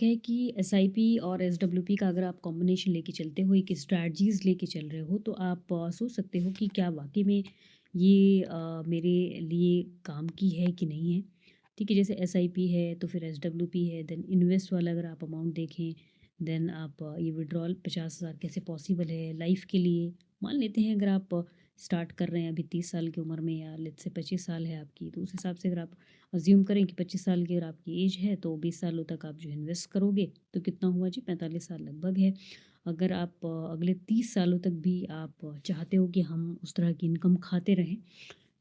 है कि एसआईपी और एसडब्ल्यूपी का अगर आप कॉम्बिनेशन लेके चलते हो, एक स्ट्रैटेजीज़ लेके चल रहे हो, तो आप सोच सकते हो कि क्या वाक़ई में ये मेरे लिए काम की है कि नहीं है। ठीक है, जैसे एसआईपी है तो फिर एसडब्ल्यूपी है, देन इन्वेस्ट वाला अगर आप अमाउंट देखें, देन आप ये विड्रॉल 50,000 कैसे पॉसिबल है लाइफ के लिए। मान लेते हैं अगर आप स्टार्ट कर रहे हैं अभी 30 साल की उम्र में, या लेट्स से 25 साल है आपकी, तो उस हिसाब से अगर आप अज्यूम करें कि 25 साल की अगर आपकी एज है तो 20 सालों तक आप जो इन्वेस्ट करोगे तो कितना हुआ जी, 45 साल लगभग है। अगर आप अगले 30 सालों तक भी आप चाहते हो कि हम उस तरह की इनकम खाते रहें,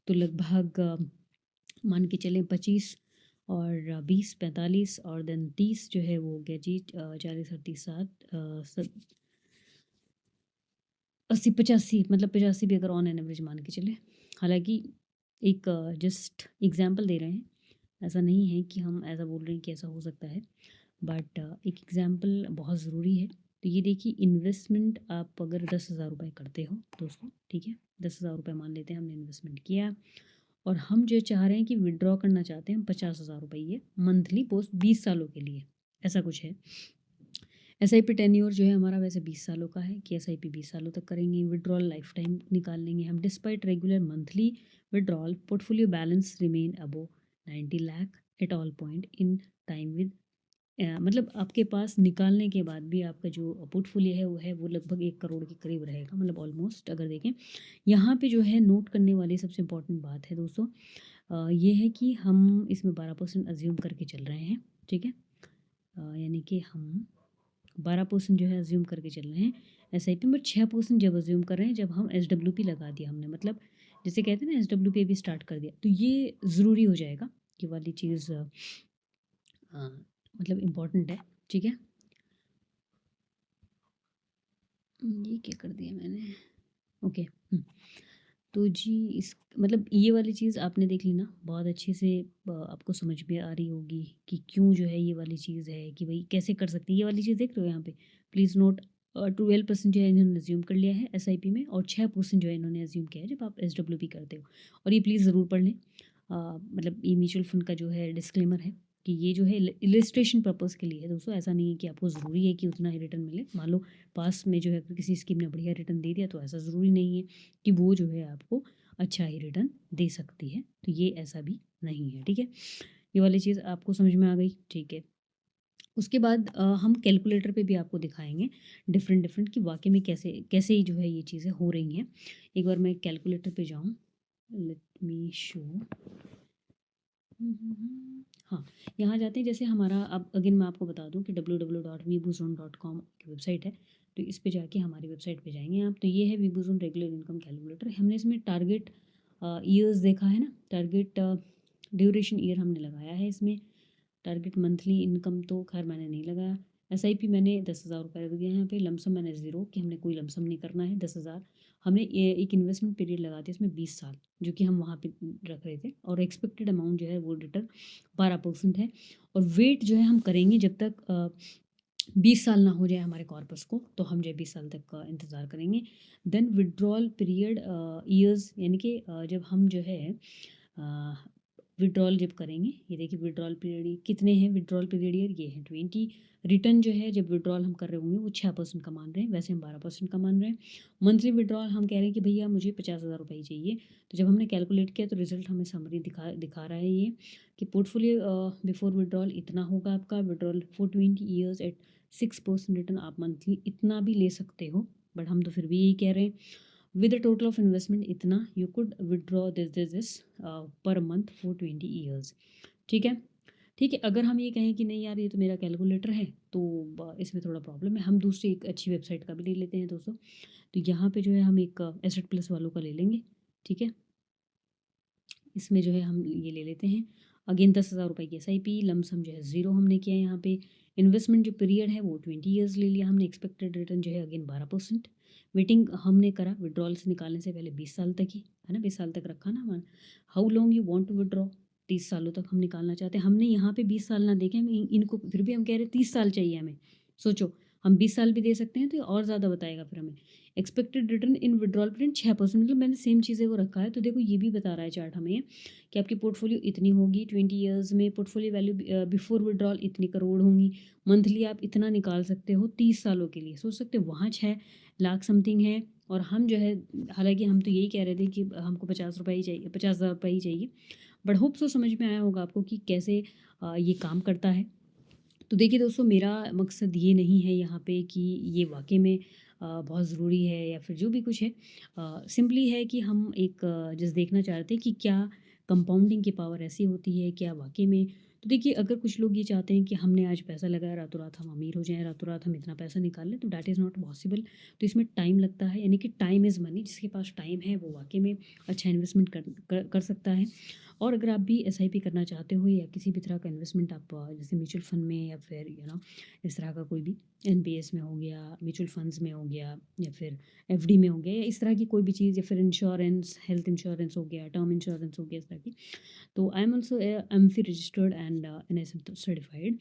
तो लगभग मान के चलें 25 और 20 45 और देन 30 जो है वो हो गया जी 40 और 30 60 80 85, मतलब 85 भी अगर ऑन एन एवरेज मान के चले। हालांकि एक जस्ट एग्जांपल दे रहे हैं, ऐसा नहीं है कि हम ऐसा बोल रहे हैं कि ऐसा हो सकता है, बट एक एग्जांपल बहुत ज़रूरी है। तो ये देखिए, इन्वेस्टमेंट आप अगर 10,000 रुपये करते हो दोस्तों, ठीक है, 10,000 रुपये मान लेते हैं हमने इन्वेस्टमेंट किया, और हम जो चाह रहे हैं कि विड्रॉ करना चाहते हैं हम 50,000 रुपये मंथली पोस्ट 20 सालों के लिए, ऐसा कुछ है। एसआईपी टेन्योर जो है हमारा वैसे 20 सालों का है कि एसआईपी 20 सालों तक करेंगे, विड्रॉल लाइफ टाइम निकाल लेंगे हम। Despite regular monthly withdrawal, portfolio balance remain above 90 lakh at all point in time with, मतलब आपके पास निकालने के बाद भी आपका जो पोर्टफोलियो है वो लगभग 1 करोड़ के करीब रहेगा, मतलब ऑलमोस्ट। अगर देखें यहाँ पे जो है नोट करने वाली सबसे इम्पोर्टेंट बात है दोस्तों, ये है कि हम इसमें 12% अज्यूम करके चल रहे हैं, ठीक है। यानी कि हम 12% जो है अज्यूम करके चल रहे हैं एसआईपी में, 6% जब अज्यूम कर रहे हैं जब हम एसडब्ल्यूपी लगा दिया हमने, मतलब जैसे कहते हैं ना एसडब्ल्यूपी भी स्टार्ट कर दिया, तो ये ज़रूरी हो जाएगा, ये वाली चीज़ मतलब इम्पॉर्टेंट है, ठीक है। ये क्या कर दिया मैंने, ओके। तो जी इस मतलब ये वाली चीज़ आपने देख ली ना, बहुत अच्छे से आपको समझ में आ रही होगी कि क्यों जो है ये वाली चीज़ है, कि भाई कैसे कर सकते हैं ये वाली चीज़। देख रहे हो यहाँ पे, प्लीज़ नोट, 12% जो है इन्होंने अज्यूम कर लिया है एसआईपी में, और 6% जो है इन्होंने अज्यूम किया है जब आप एसडब्ल्यूपी करते हो। और ये प्लीज़ ज़रूर पढ़ लें, मतलब ये म्यूचुअल फंड का जो है डिस्क्लेमर है कि ये जो है इलिस्ट्रेशन पर्पज़ के लिए है दोस्तों, ऐसा नहीं है कि आपको ज़रूरी है कि उतना ही रिटर्न मिले। मान लो पास में जो है अगर किसी स्कीम ने बढ़िया रिटर्न दे दिया, तो ऐसा ज़रूरी नहीं है कि वो जो है आपको अच्छा ही रिटर्न दे सकती है, तो ये ऐसा भी नहीं है, ठीक है। ये वाली चीज़ आपको समझ में आ गई, ठीक है। उसके बाद हम कैलकुलेटर पे भी आपको दिखाएंगे डिफरेंट डिफरेंट कि वाकई में कैसे कैसे ही जो है ये चीज़ें हो रही हैं। एक बार मैं कैलकुलेटर पे जाऊँ, लेट मी शो। हाँ, यहाँ जाते हैं, जैसे हमारा, अब अगेन मैं आपको बता दूँ कि www.vibuzone.com की वेबसाइट है, तो इस पे जाके हमारी वेबसाइट पे जाएंगे आप, तो ये है विबुजोन रेगुलर इनकम कैलकुलेटर। हमने इसमें टारगेट ईयर्स देखा है ना, टारगेट ड्यूरेशन ईयर हमने लगाया है इसमें। टारगेट मंथली इनकम तो खैर मैंने नहीं लगाया। एसआईपी मैंने 10,000 रुपये रख दिया है यहाँ पे। लमसम मैंने ज़ीरो, कि हमने कोई लमसम नहीं करना है। 10,000 हमने एक इन्वेस्टमेंट पीरियड लगा दिया इसमें 20 साल, जो कि हम वहाँ पे रख रहे थे, और एक्सपेक्टेड अमाउंट जो है वो रिटर्न 12% है। और वेट जो है हम करेंगे जब तक 20 साल ना हो जाए हमारे कॉर्पस को, तो हम जो है 20 साल तक का इंतज़ार करेंगे। देन विड्रॉल पीरियड ईयर्स, यानी कि जब हम जो है विड्रॉल जब करेंगे, ये देखिए विड्रॉल पीरियड कितने हैं, विड्रॉल पीरियड ईयर ये है 20। रिटर्न जो है जब विड्रॉल हम कर रहे होंगे वो 6% का मान रहे हैं, वैसे हम 12% का मान रहे हैं। मंथली विड्रॉल हम कह रहे हैं कि भैया मुझे 50,000 रुपये ही चाहिए, तो जब हमने कैलकुलेट किया तो रिजल्ट हमें समरी दिखा रहा है ये, कि पोर्टफोलियो बिफोर विड्रॉल इतना होगा आपका, withdrawal for 20 years at 6% return, आप मंथली इतना भी ले सकते हो, बट हम तो फिर भी यही कह रहे हैं with a total of investment इतना, you could withdraw this per month for 20 years, ठीक है। ठीक है, अगर हम ये कहें कि नहीं यार ये तो मेरा कैलकुलेटर है, तो इसमें थोड़ा प्रॉब्लम है, हम दूसरी एक अच्छी वेबसाइट का भी ले लेते हैं दोस्तों। तो यहाँ पे जो है हम एक एसेट प्लस वालों का ले लेंगे, ठीक है। इसमें जो है हम ये ले लेते हैं, अगेन 10,000 रुपये की एसआईपी, लमसम जो है ज़ीरो हमने किया है यहाँ पे। इन्वेस्टमेंट जो पीरियड है वो 20 ईयर्स ले लिया हमने। एक्सपेक्टेड रिटर्न जो है अगेन 12%। वेटिंग हमने करा विड्रॉल से निकालने से पहले 20 साल तक ही, है ना, 20 साल तक रखा ना हमारा। How long you want to withdraw, 30 सालों तक हम निकालना चाहते हैं। हमने यहाँ पे 20 साल ना देखे, हम इनको फिर भी हम कह रहे हैं 30 साल चाहिए हमें। सोचो, हम 20 साल भी दे सकते हैं तो ये और ज़्यादा बताएगा फिर हमें। एक्सपेक्टेड रिटर्न इन विड्रॉल प्रिंट 6%, मतलब मैंने सेम चीज़ें को रखा है। तो देखो ये भी बता रहा है चार्ट हमें कि आपकी पोर्टफोलियो इतनी होगी, 20 ईयर्स में पोर्टफोलियो वैल्यू बिफोर विड्रॉल इतनी करोड़ होंगी, मंथली आप इतना निकाल सकते हो 30 सालों के लिए। सोच सकते हो वहाँ 6 लाख समथिंग है, और हम जो है, हालांकि हम तो यही कह रहे थे कि हमको 50 रुपये ही चाहिए, 50,000 रुपये ही चाहिए। बट होप सो समझ में आया होगा आपको कि कैसे ये काम करता है। तो देखिए दोस्तों, मेरा मकसद ये नहीं है यहाँ पे कि ये वाक़ई में बहुत ज़रूरी है या फिर जो भी कुछ है। सिंपली है कि हम एक जस्ट देखना चाहते हैं कि क्या कंपाउंडिंग की पावर ऐसी होती है, क्या वाक़ई में। तो देखिए, अगर कुछ लोग ये चाहते हैं कि हमने आज पैसा लगाया, रातों रात हम अमीर हो जाएँ, रातों रात हम इतना पैसा निकाल लें, तो दैट इज़ नॉट पॉसिबल। तो इसमें टाइम लगता है, यानी कि टाइम इज़ मनी। जिसके पास टाइम है वो वाक़ई में अच्छा इन्वेस्टमेंट कर सकता है। और अगर आप भी एसआईपी करना चाहते हो या किसी भी तरह का इन्वेस्टमेंट आप जैसे म्यूचुअल फंड में या फिर इस तरह का कोई भी एनपीएस में हो गया, म्यूचुअल फंड्स में हो गया, या फिर एफडी में हो गया, या इस तरह की कोई भी चीज़, या फिर इंश्योरेंस, हेल्थ इंश्योरेंस हो गया, टर्म इंश्योरेंस हो गया, इस तरह की। तो I am also MF registered and NSM certified,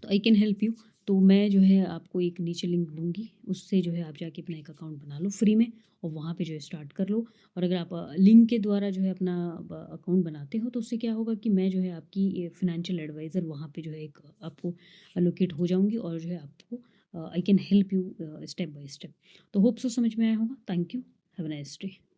तो आई कैन हेल्प यू। तो मैं जो है आपको एक नीचे लिंक दूंगी, उससे जो है आप जाके अपना एक अकाउंट बना लो फ्री में, और वहाँ पे जो है स्टार्ट कर लो। और अगर आप लिंक के द्वारा जो है अपना अकाउंट बनाते हो, तो उससे क्या होगा कि मैं जो है आपकी फिनेंशियल एडवाइज़र वहाँ पे जो है एक आपको लोकेट हो जाऊँगी, और जो है आपको I can help you step by step. तो होप सो समझ में आया होगा। Thank you. Have a nice day.